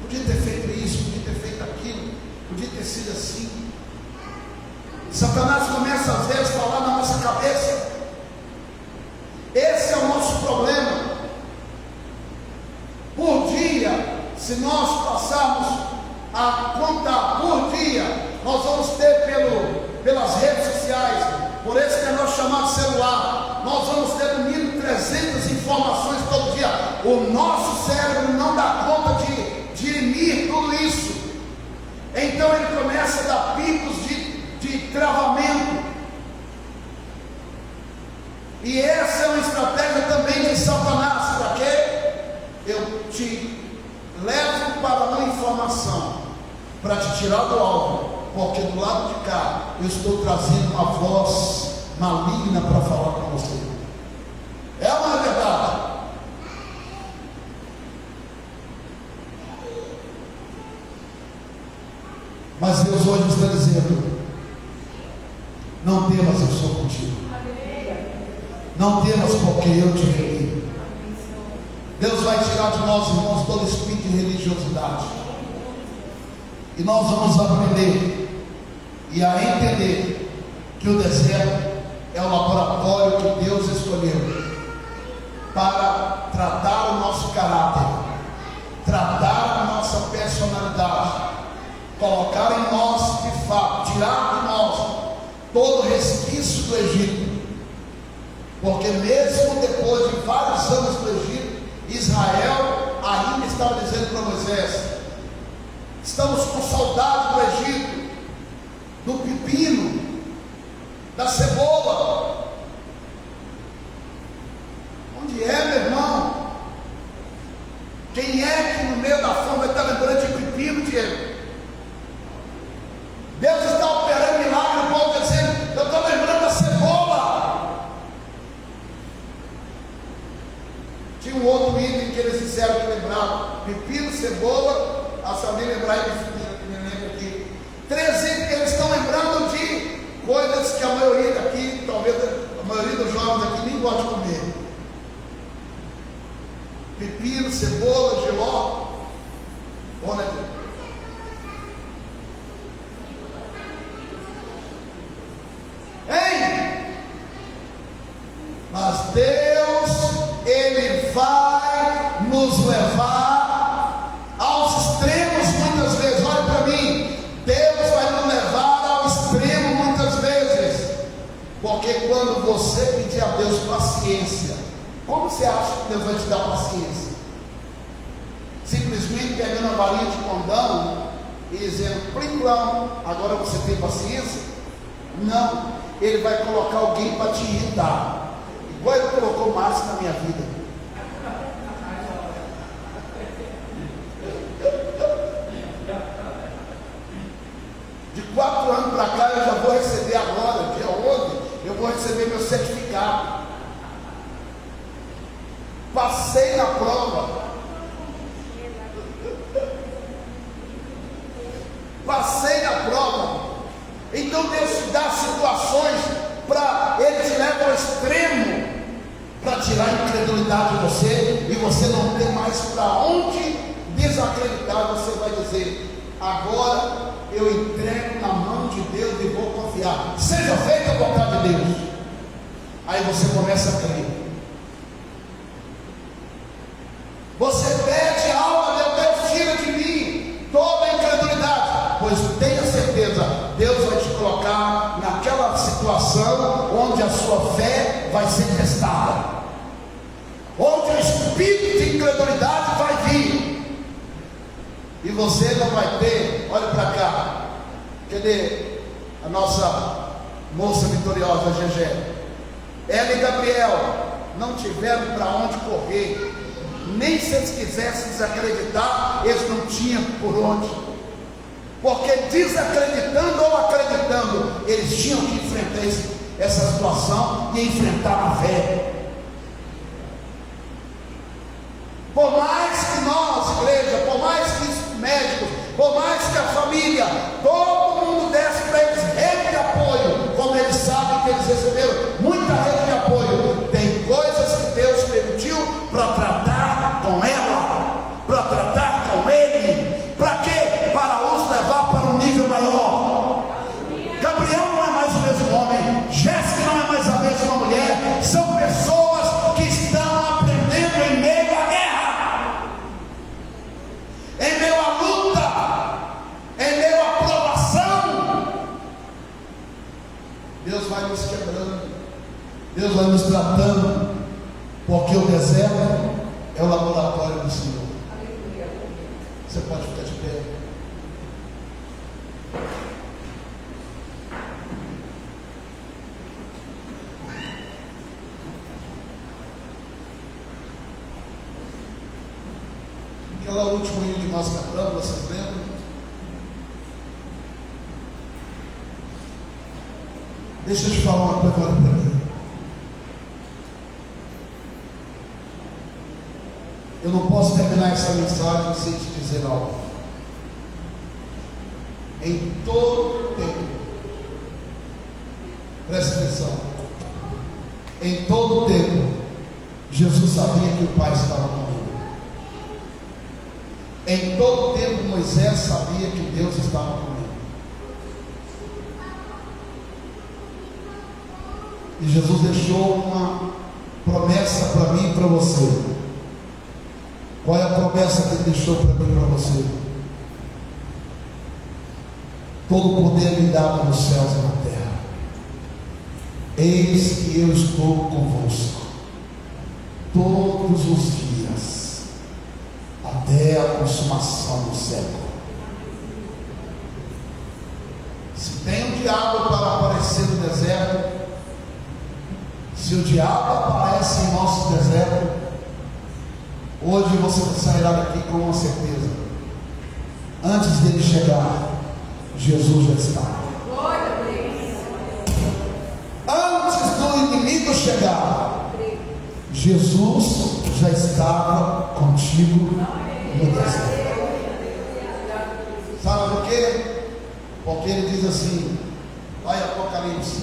Podia ter feito isso, podia ter feito aquilo, podia ter sido assim. Satanás começa às vezes a falar na nossa cabeça. Esse é o nosso problema. Por dia, se nós passarmos a contar por dia, nós vamos ter pelas redes sociais, por esse negócio chamado celular, nós vamos ter no mínimo 300 informações todo dia. O nosso cérebro não dá conta de dirimir tudo isso. Então ele começa a dar picos de travamento. E essa é uma estratégia também de Satanás. Para quê? Eu te levo para uma informação, para te tirar do alvo, porque do lado de cá eu estou trazendo uma voz maligna para falar com você. É uma verdade. Mas Deus hoje está dizendo: não temas, eu sou contigo. Não temas, porque eu te remi. Deus vai tirar de nós, irmãos, todo espírito de religiosidade. E nós vamos aprender e a entender que o deserto é o laboratório que Deus escolheu para tratar o nosso caráter, tratar a nossa personalidade, colocar em nós, de fato, tirar de nós todo resquício do Egito. Porque mesmo depois de vários anos do Egito, Israel ainda estava dizendo para Moisés: estamos com saudade do Egito, do pepino, da cebola. Onde é, meu irmão? Quem é que no meio da fome vai estar lembrando de pepino, Diego? Deus está operando milagre, o povo está dizendo: eu estou lembrando da cebola. Tinha um outro item que eles disseram que lembravam: pepino, cebola. Se alguém lembrar, me lembra aqui. 3 itens que eles estão lembrando de coisas que a maioria daqui, talvez a maioria dos jovens aqui nem gosta de comer: pepino, cebola, jiló. Olha, hein? Mas Deus, Ele vai nos levar aos extremos muitas vezes. Olha para mim, Deus vai nos levar ao extremo muitas vezes, porque quando você pedir a Deus paciência, como você acha que Deus vai te dar paciência? Simplesmente pegando a varinha de condão e dizendo: plim-plão, agora você tem paciência? Não, Ele vai colocar alguém para te irritar, igual Ele colocou Márcio na minha vida. De 4 anos para cá eu já vou receber agora, dia 11, eu vou receber meu certificado. Passei na prova. Passei na prova. Então Deus te dá situações para Ele te leva ao extremo, para tirar a incredulidade de você, e você não tem mais para onde desacreditar. Você vai dizer: agora eu entrego na mão de Deus e vou confiar, seja feita a vontade de Deus. Aí você começa a crer. Você pede algo: Deus, tira de mim toda a incredulidade. Pois tenha certeza, Deus vai te colocar naquela situação onde a sua fé vai ser testada, onde o espírito de incredulidade vai vir, e você não vai ter. Olha para cá, cadê a nossa moça vitoriosa, Gegé? Ela e Gabriel não tiveram para onde correr, nem se eles quisessem desacreditar, eles não tinham por onde. Porque desacreditando ou acreditando, eles tinham que enfrentar essa situação e enfrentar a fé. Por mais que nós, igreja, por mais que os médicos, por mais que a família, todo mundo desse para eles rede de apoio, como eles sabem que eles receberam muita rede de apoio, tem coisas que Deus permitiu para tratar com ela, para tratar com ele. Para quê? Para os levar para um nível maior. Gabriel não é mais o mesmo homem, Jéssica não é mais a mesma mulher. São pessoas que estão aprendendo em meio à guerra, em meio à luta, em meio à provação. Deus vai nos quebrando, Deus vai nos tratando, porque o deserto é o laboratório do Senhor. Você pode ficar de pé. Aquela última hino que nós cantamos, vocês lembram? Deixa eu te falar uma coisa agora para mim. Eu não posso terminar essa mensagem sem te dizer algo. Em todo tempo, presta atenção, em todo tempo, Jesus sabia que o Pai estava com ele. Em todo tempo, Moisés sabia que Deus estava com ele. E Jesus deixou uma promessa para mim e para você. Qual é a promessa que Ele deixou para mim e para você? Todo o poder me dado nos céus e na terra. Eis que eu estou convosco todos os dias, até a consumação do século. Se tem um diabo para aparecer no deserto, se o diabo aparece em nosso deserto, hoje você sairá daqui com uma certeza: antes dele chegar, Jesus já está. Antes do inimigo chegar, Jesus já estava contigo no deserto. Sabe por quê? Porque ele diz assim, lá em Apocalipse: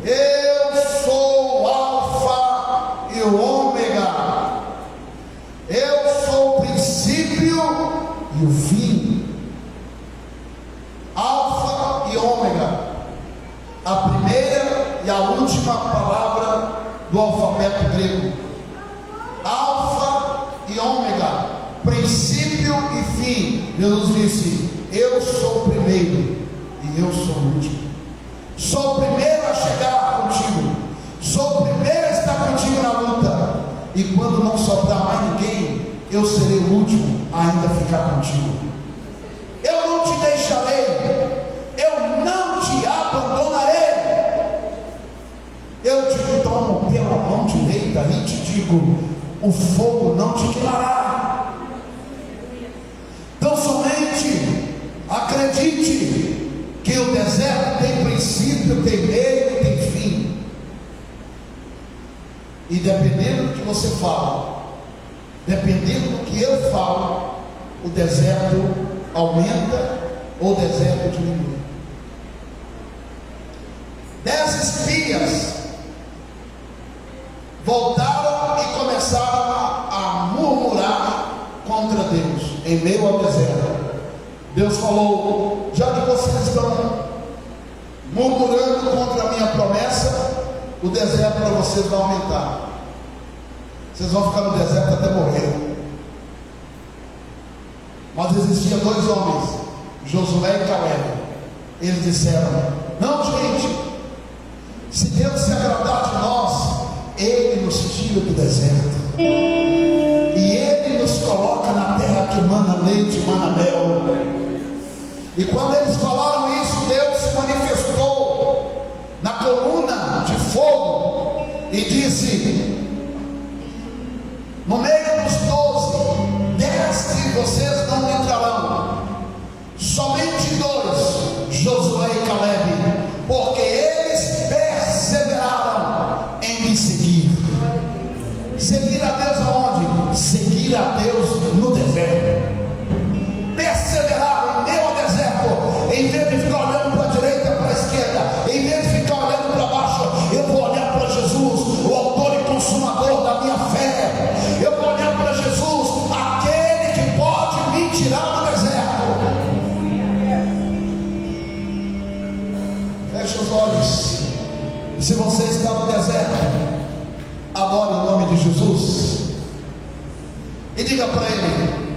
eu sou o Alfa e o Ômega, eu sou o princípio e o fim. Alfa e Ômega, a primeira e a última palavra do alfabeto grego. Alfa e Ômega, princípio e fim. Jesus disse: eu sou o primeiro e eu sou o último. Sou o primeiro a chegar contigo, sou o primeiro a estar contigo na luta, e quando não sobrar mais ninguém, eu serei o último a ainda ficar contigo. Eu não te deixarei, eu não te abandonarei. Eu te tomo pela mão direita e te digo: o fogo não te queimará. Então somente acredite que o deserto tem princípio, tem meio e tem fim. E dependendo do que você fala, dependendo do que eu falo, o deserto aumenta ou o deserto diminui. 10 espias voltaram e começaram a murmurar contra Deus em meio ao deserto. Deus falou: já que vocês estão murmurando contra a minha promessa, o deserto para vocês vai aumentar. Vocês vão ficar no deserto até morrer. Mas existiam 2 homens, Josué e Caleb. Eles disseram: não, gente, se Deus se agradar de nós, Ele nos tira do deserto e Ele nos coloca na terra que mana leite e mana mel. E quando eles falaram isso, Deus se manifestou na coluna de fogo e disse: no meio dos 12, 10 de vocês não entrarão, somente 2, Josué e Caleb, porque eles perseveraram em me seguir. Seguir a Deus aonde? Seguir a Deus no deserto. Perseveraram em meio ao deserto. Em vez de ficar olhando para a direita, para a esquerda, em vez de ficar olhando para baixo, eu vou olhar para Jesus, o autor e consumador da minha fé. Eu vou olhar para Jesus, aquele que pode me tirar do deserto. Feche os olhos. Se você está no deserto, adore o nome de Jesus e diga para Ele: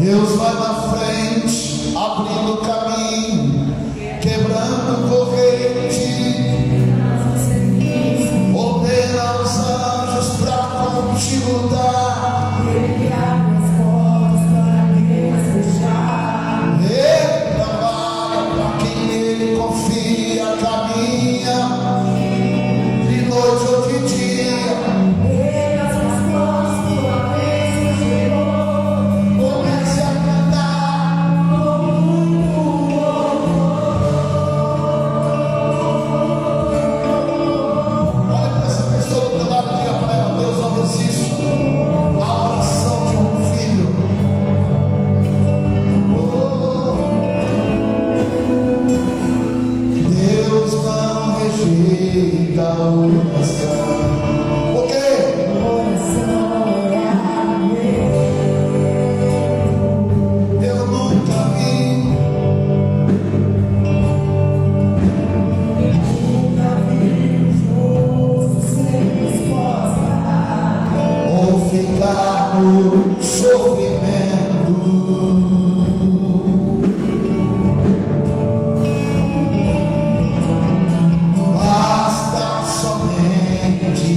Deus vai na frente, abrindo caminho, quebrando corrente, ordena os anjos para contigo lutar. Ele abre as portas para quem vai fechar. Ele trabalha para quem nele confia, caminha de noite ou de dia. Basta somente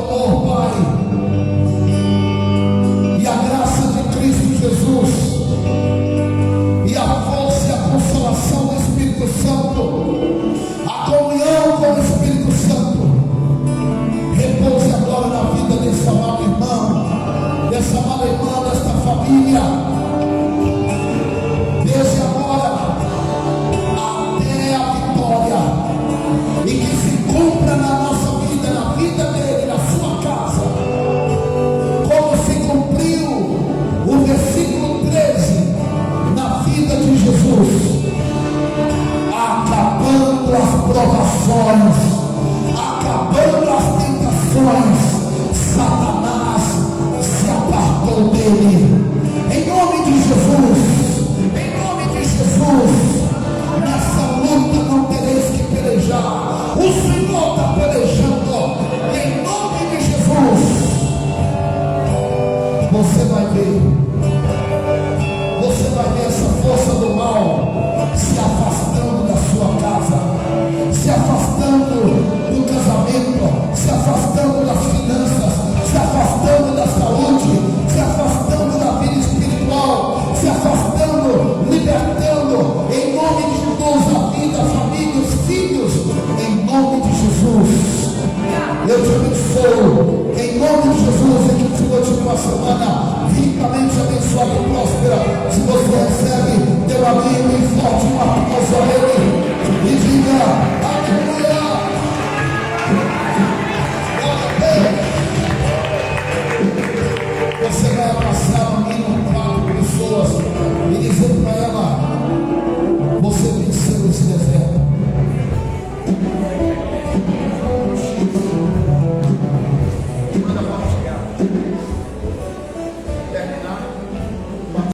amor.